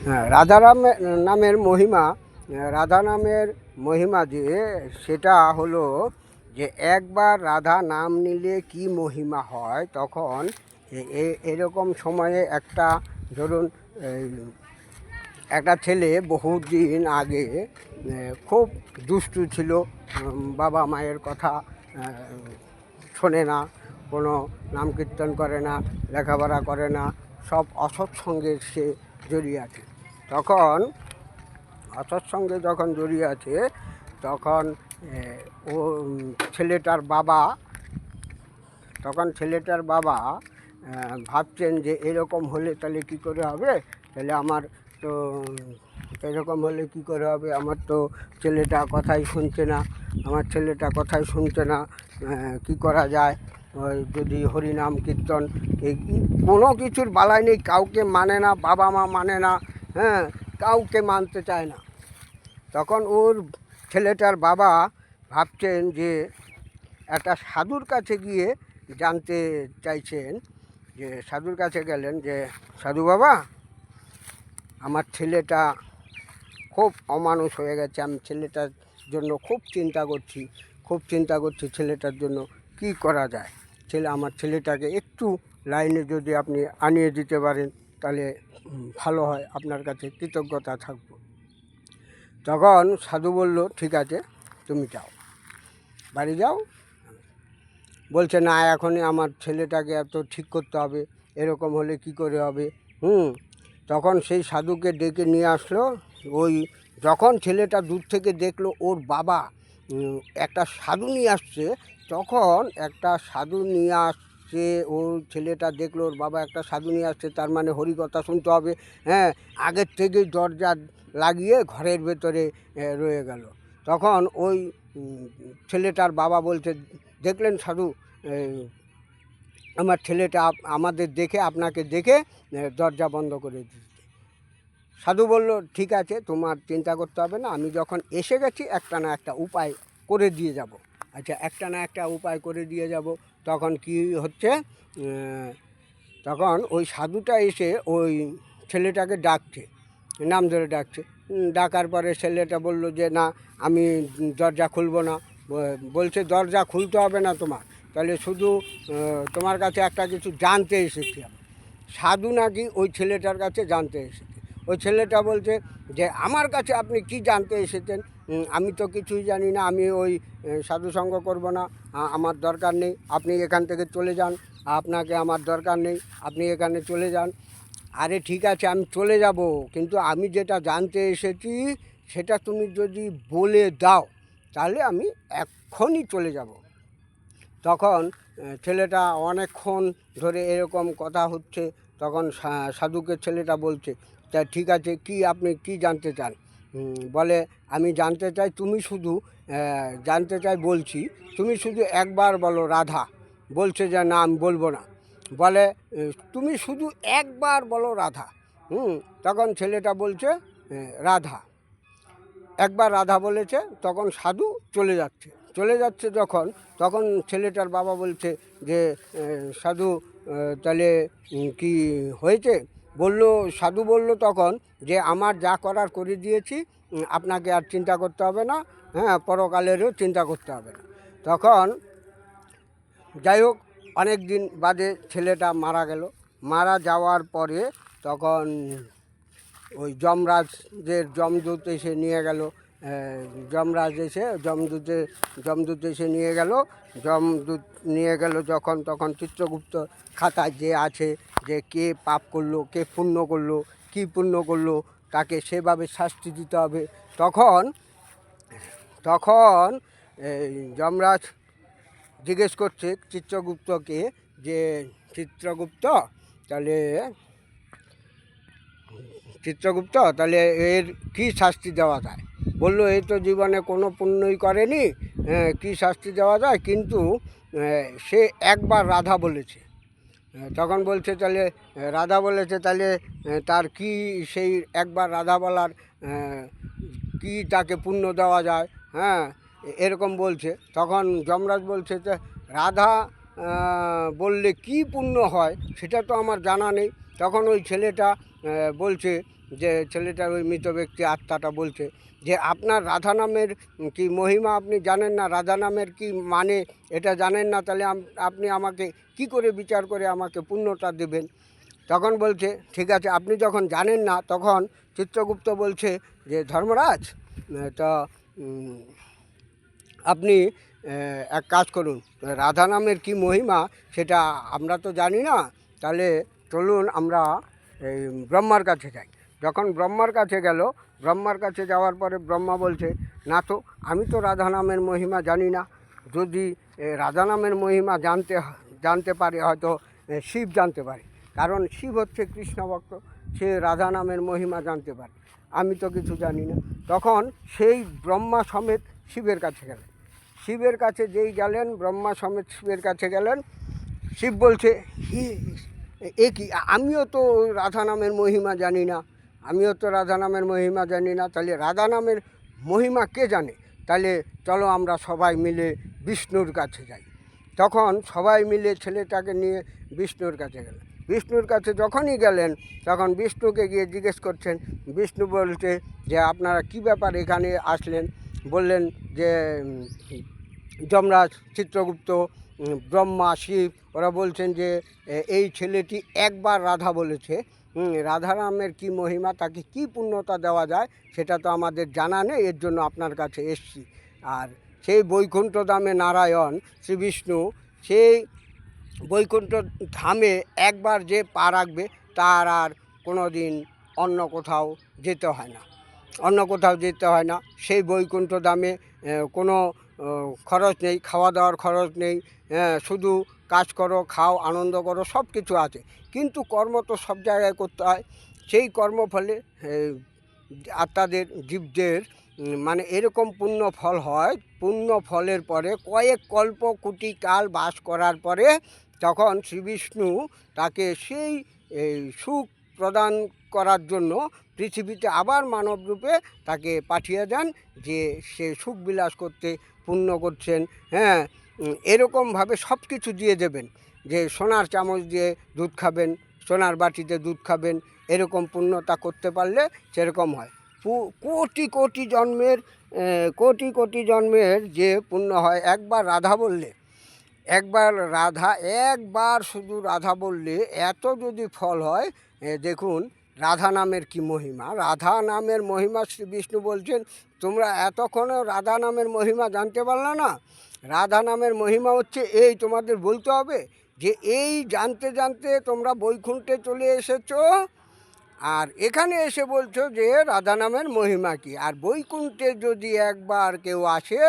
হ্যাঁ, রাধারাম নামের মহিমা, রাধা নামের মহিমা যে সেটা হলো যে একবার রাধা নাম নিলে কি মহিমা হয়। তখন এরকম সময়ে একটা ধরুন একটা ছেলে বহুদিন আগে খুব দুষ্টু ছিল, বাবা মায়ের কথা শোনে না, কোনো নাম কীর্তন করে না, লেখাপড়া করে না, সব অসৎসঙ্গে সে জড়িয়ে আছে। তখন অসৎসঙ্গে যখন জড়িয়ে আছে তখন ও ছেলেটার বাবা ভাবছেন যে এরকম হলে তাহলে কী করে হবে, তাহলে আমার তো এরকম হলে কী করে হবে, আমার তো ছেলেটা কথাই শুনছে না, কি করা যায়। যদি হরিনাম কীর্তন কোনো কিছুর বালাই নেই, কাউকে মানে না, বাবা মা মানে না, হ্যাঁ, কাউকে মানতে চায় না। তখন ওর ছেলেটার বাবা ভাবছেন যে একটা সাধুর কাছে গিয়ে জানতে চাইছেন, যে সাধুর কাছে গেলেন যে সাধু বাবা, আমার ছেলেটা খুব অমানুষ হয়ে গেছে, আমি ছেলেটার জন্য খুব চিন্তা করছি ছেলেটার জন্য কি করা যায়। আমার ছেলেটাকে একটু লাইনে যদি আপনি আনিয়ে দিতে পারেন তাহলে ভালো হয়, আপনার কাছে কৃতজ্ঞতা থাকব। তখন সাধু বলল, ঠিক আছে, তুমি যাও, বাড়ি যাও। বলছে না, এখনই আমার ছেলেটাকে এত ঠিক করতে হবে, এরকম হলে কি করে হবে। তখন সেই সাধুকে ডেকে নিয়ে আসলো। ওই যখন ছেলেটা দূর থেকে দেখলো ওর বাবা একটা সাধু নিয়ে আসছে, ওর ছেলেটা দেখলো ওর বাবা একটা সাধু নিয়ে আসছে, তার মানে হরিকথা শুনতে হবে। হ্যাঁ, আগের থেকেই দরজা লাগিয়ে ঘরের ভেতরে রয়ে গেল। তখন ওই ছেলেটার বাবা বলছে, দেখলেন সাধু, আমার ছেলেটা আপনাকে দেখে দরজা বন্ধ করে দিয়েছে। সাধু বলল, ঠিক আছে, তোমার চিন্তা করতে হবে না, আমি যখন এসে গেছি একটা না একটা উপায় করে দিয়ে যাব। আচ্ছা, একটা না একটা উপায় করে দিয়ে যাব। তখন কি হচ্ছে, তখন ওই সাধুটা এসে ওই ছেলেটাকে ডাকছে, নাম ধরে ডাকছে। ডাকার পরে ছেলেটা বলল যে না, আমি দরজা খুলব না। বলছে, দরজা খুলতে হবে না তোমার, তাহলে শুধু তোমার কাছে একটা কিছু জানতে এসেছি আমি। সাধু নাকি ওই ছেলেটার কাছে জানতে এসেছে। ওই ছেলেটা বলছে যে আমার কাছে আপনি কি জানতে এসেছেন, আমি তো কিছুই জানি না, আমি ওই সাধুসঙ্গ করব না, আমার দরকার নেই, আপনি এখান থেকে চলে যান, আপনাকে আমার দরকার নেই, আপনি এখানে চলে যান। আরে ঠিক আছে, আমি চলে যাব, কিন্তু আমি যেটা জানতে এসেছি সেটা তুমি যদি বলে দাও তাহলে আমি এক্ষুনি চলে যাব। তখন ছেলেটা অনেকক্ষণ ধরে এরকম কথা হচ্ছে। তখন সাধুকে ছেলেটা বলছে, তা ঠিক আছে, আপনি কি জানতে চান? বলে, আমি জানতে চাই, বলছি, তুমি শুধু একবার বলো রাধা। বলছে যে না, আমি বলবো না। বলে, তুমি শুধু একবার বলো রাধা। তখন ছেলেটা বলছে রাধা। একবার রাধা বলেছে, তখন সাধু চলে যাচ্ছে তখন ছেলেটার বাবা বলছে যে সাধু, তাহলে কি হয়েছে? সাধু বলল তখন যে আমার যা করার করে দিয়েছি, আপনাকে আর চিন্তা করতে হবে না, হ্যাঁ, পরকালেরও চিন্তা করতে হবে না। তখন যাই হোক, অনেক দিন বাদে ছেলেটা মারা গেল। মারা যাওয়ার পরে তখন ওই যমদূত এসে নিয়ে গেল। যমদূত এসে নিয়ে গেল যখন, তখন চিত্রগুপ্ত খাতায় যে আছে যে কে পাপ করলো, কে পুণ্য করলো, কি পুণ্য করলো, তাকে সেভাবে শাস্তি দিতে হবে। তখন যমরাজ জিজ্ঞেস করছে চিত্রগুপ্তকে যে চিত্রগুপ্ত, তাহলে এর কি শাস্তি দেওয়া যায়? বলল, এই তো জীবনে কোনো পুণ্যই করেনি, কি শাস্তি দেওয়া যায়? কিন্তু সে একবার রাধা বলেছে। তখন বলছে, তাহলে তার কি সেই একবার রাধা বলার কি তাকে পুণ্য দেওয়া যায়? হ্যাঁ, এরকম বলছে। তখন যমরাজ বলছে যে রাধা বললে কি পুণ্য হয় সেটা তো আমার জানা নেই। তখন ওই ছেলেটা বলছে যে ছেলেটার ওই মৃত ব্যক্তি আত্মাটা বলছে যে আপনার রাধা নামের কি মহিমা আপনি জানেন না, রাধা নামের কি মানে এটা জানেন না, তাহলে আপনি আমাকে কি করে বিচার করে আমাকে পুণ্যটা দেবেন। তখন বলছে ঠিক আছে, আপনি যখন জানেন না, তখন চিত্রগুপ্ত বলছে যে ধর্মরাজ, তো আপনি এক কাজ করুন, রাধা নামের কী মহিমা সেটা আমরা তো জানি না, তাহলে চলুন আমরা এই ব্রহ্মার কাছে যাই। যখন ব্রহ্মার কাছে গেল, ব্রহ্মার কাছে যাওয়ার পরে ব্রহ্মা বলছে না তো, আমি তো রাধা নামের মহিমা জানি না। যদি রাধা নামের মহিমা জানতে পারে, হয়তো শিব জানতে পারে, কারণ শিব হচ্ছে কৃষ্ণ ভক্ত, সে রাধা নামের মহিমা জানতে পারে, আমি তো কিছু জানি না। তখন সেই ব্রহ্মা সমেত শিবের কাছে গেলেন। শিবের কাছে যেই গেলেন, ব্রহ্মা সমেত শিবের কাছে গেলেন, শিব বলছে এ কি, আমিও তো রাধা নামের মহিমা জানি না, আমিও তো রাধা নামের মহিমা জানি না, তাহলে রাধা নামের মহিমা কে জানে, তাহলে চলো আমরা সবাই মিলে বিষ্ণুর কাছে যাই। তখন সবাই মিলে ছেলেটাকে নিয়ে বিষ্ণুর কাছে গেলেন। বিষ্ণুর কাছে যখনই গেলেন, তখন বিষ্ণুকে গিয়ে জিজ্ঞেস করছেন। বিষ্ণু বলছে যে আপনারা কি ব্যাপার এখানে আসলেন। বললেন যে যমরাজ, চিত্রগুপ্ত, ব্রহ্মা, শিব ওরা বলছেন যে এই ছেলেটি একবার রাধা বলেছে, রাধা নামের কী মহিমা, তাকে কী পূর্ণতা দেওয়া যায় সেটা তো আমাদের জানা নেই, এর জন্য আপনার কাছে এসছি। আর সেই বৈকুণ্ঠ ধামে নারায়ণ শ্রী বিষ্ণু, সেই বৈকুণ্ঠ ধামে একবার যে পা রাখবে তার আর কোনো দিন অন্য কোথাও যেতে হয় না, অন্য কোথাও যেতে হয় না। সেই বৈকুণ্ঠ ধামে কোনো খরচ নেই, খাওয়া দাওয়ার খরচ নেই, শুধু কাজ করো, খাও, আনন্দ করো, সব কিছু আছে। কিন্তু কর্ম তো সব জায়গায় করতে হয়। সেই কর্মফলে আত্মাদের, জীবদের মানে এরকম পুণ্য ফল হয়। পুণ্য ফলের পরে কয়েক কল্প কোটি কাল বাস করার পরে তখন শ্রীবিষ্ণু তাকে সেই সুখ প্রদান করার জন্য পৃথিবীতে আবার মানব রূপে তাকে পাঠিয়ে দেন, যে সে সুখ বিলাস করতে, পুণ্য করছেন, হ্যাঁ, এরকমভাবে সব কিছু দিয়ে দেবেন, যে সোনার চামচ দিয়ে দুধ খাবেন, সোনার বাটিতে দুধ খাবেন, এরকম পুণ্যতা করতে পারলে সেরকম হয়। কোটি কোটি জন্মের, কোটি কোটি জন্মের যে পুণ্য হয় একবার রাধা বললে, একবার শুধু রাধা বললে এত যদি ফল হয়। দেখুন রাধা নামের কি মহিমা, রাধা নামের মহিমা শ্রী বিষ্ণু বলছেন তোমরা এতক্ষণও রাধা নামের মহিমা জানতে পারলে না। রাধা নামের মহিমা হচ্ছে এই, তোমাদের বলতে হবে যে এই জানতে জানতে তোমরা বৈকুণ্ঠে চলে এসেছো, আর এখানে এসে বলছো যে রাধা নামের মহিমা কি। আর বৈকুণ্ঠে যদি একবার কেউ আসে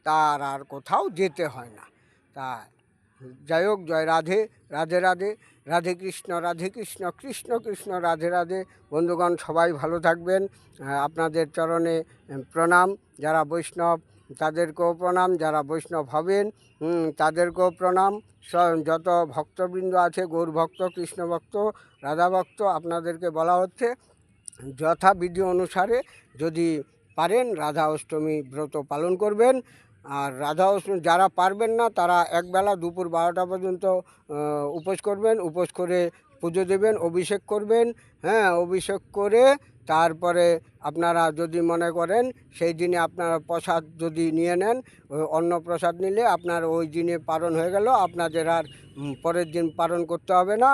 তার আর কোথাও যেতে হয় না। তা যাই হোক, জয় রাধে, রাধে রাধে, রাধে কৃষ্ণ কৃষ্ণ কৃষ্ণ রাধে রাধে। বন্ধুগণ সবাই ভালো থাকবেন, আপনাদের চরণে প্রণাম। যারা বৈষ্ণব তাদেরকেও প্রণাম, যারা বৈষ্ণব হবেন তাদেরকেও প্রণাম। যত ভক্তবৃন্দ আছে, গৌর ভক্ত, কৃষ্ণ ভক্ত, রাধা ভক্ত, আপনাদেরকে বলা হচ্ছে যথাবিধি অনুসারে যদি পারেন রাধা অষ্টমী ব্রত পালন করবেন। আর রাধা অষ্টমী যারা পারবেন না তারা একবেলা দুপুর 12টা পর্যন্ত উপোস করবেন, উপোস করে পুজো দেবেন, অভিষেক করবেন, হ্যাঁ, অভিষেক করে তারপরে আপনারা যদি মনে করেন সেই দিনে আপনারা প্রসাদ যদি নিয়ে নেন, অন্ন প্রসাদ নিলে আপনার ওই দিনে পালন হয়ে গেল, আপনাদের আর পরের দিন পালন করতে হবে না।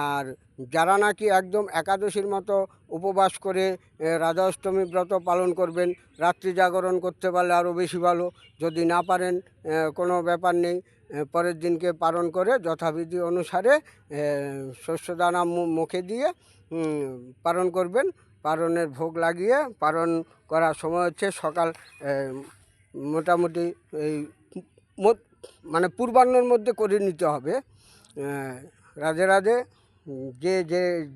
আর যারা নাকি একদম একাদশীর মতো উপবাস করে রাধা অষ্টমী ব্রত পালন করবেন, রাত্রি জাগরণ করতে পারলে আরও বেশি ভালো, যদি না পারেন কোনো ব্যাপার নেই, পরের দিনকে পালন করে যথাবিধি অনুসারে শস্যদানা মুখে দিয়ে পালন করবেন। পালনের ভোগ লাগিয়ে পালন করার সময় হচ্ছে সকাল মোটামুটি এই মানে পূর্বাহ্নের মধ্যে করে নিতে হবে। রাধে রাধে।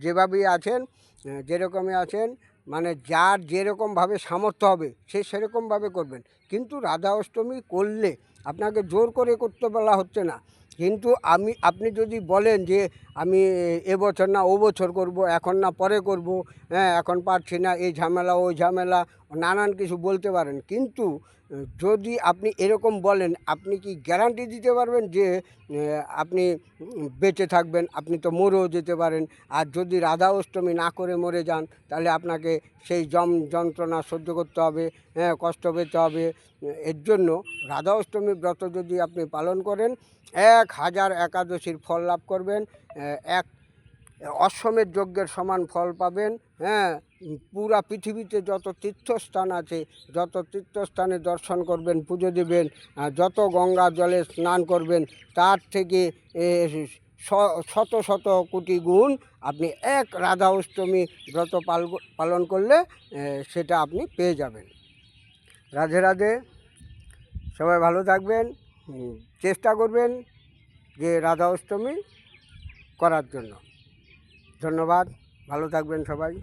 যেভাবেই আছেন, যেরকমই আছেন, মানে যার যেরকমভাবে সামর্থ্য হবে সে সেরকমভাবে করবেন। কিন্তু রাধা অষ্টমী করলে আপনাকে জোর করে করতে বলা হচ্ছে না। কিন্তু আপনি যদি বলেন যে আমি এবছর না ও বছর করব, এখন না পরে করব, হ্যাঁ এখন পারছি না, এই ঝামেলা ওই ঝামেলা, নানান কিছু বলতে পারেন, কিন্তু যদি আপনি এরকম বলেন, আপনি কি গ্যারান্টি দিতে পারবেন যে আপনি বেঁচে থাকবেন? আপনি তো মরেও যেতে পারেন। আর যদি রাধা অষ্টমী না করে মরে যান, তাহলে আপনাকে সেই যন্ত্রণা সহ্য করতে হবে, হ্যাঁ, কষ্ট পেতে হবে। এর জন্য রাধা অষ্টমী ব্রত যদি আপনি পালন করেন, 1000 একাদশীর ফল লাভ করবেন, এক অশ্বমেধ যজ্ঞের সমান ফল পাবেন। হ্যাঁ, পুরা পৃথিবীতে যত তীর্থস্থান আছে, যত তীর্থস্থানে দর্শন করবেন, পুজো দেবেন, যত গঙ্গা জলে স্নান করবেন, তার থেকে শত শত কোটি গুণ আপনি এক রাধা অষ্টমী ব্রত পালন করলে সেটা আপনি পেয়ে যাবেন। রাধে রাধে, সবাই ভালো থাকবেন। চেষ্টা করবেন যে রাধা অষ্টমী করার জন্য। ধন্যবাদ, ভালো থাকবেন সবাই।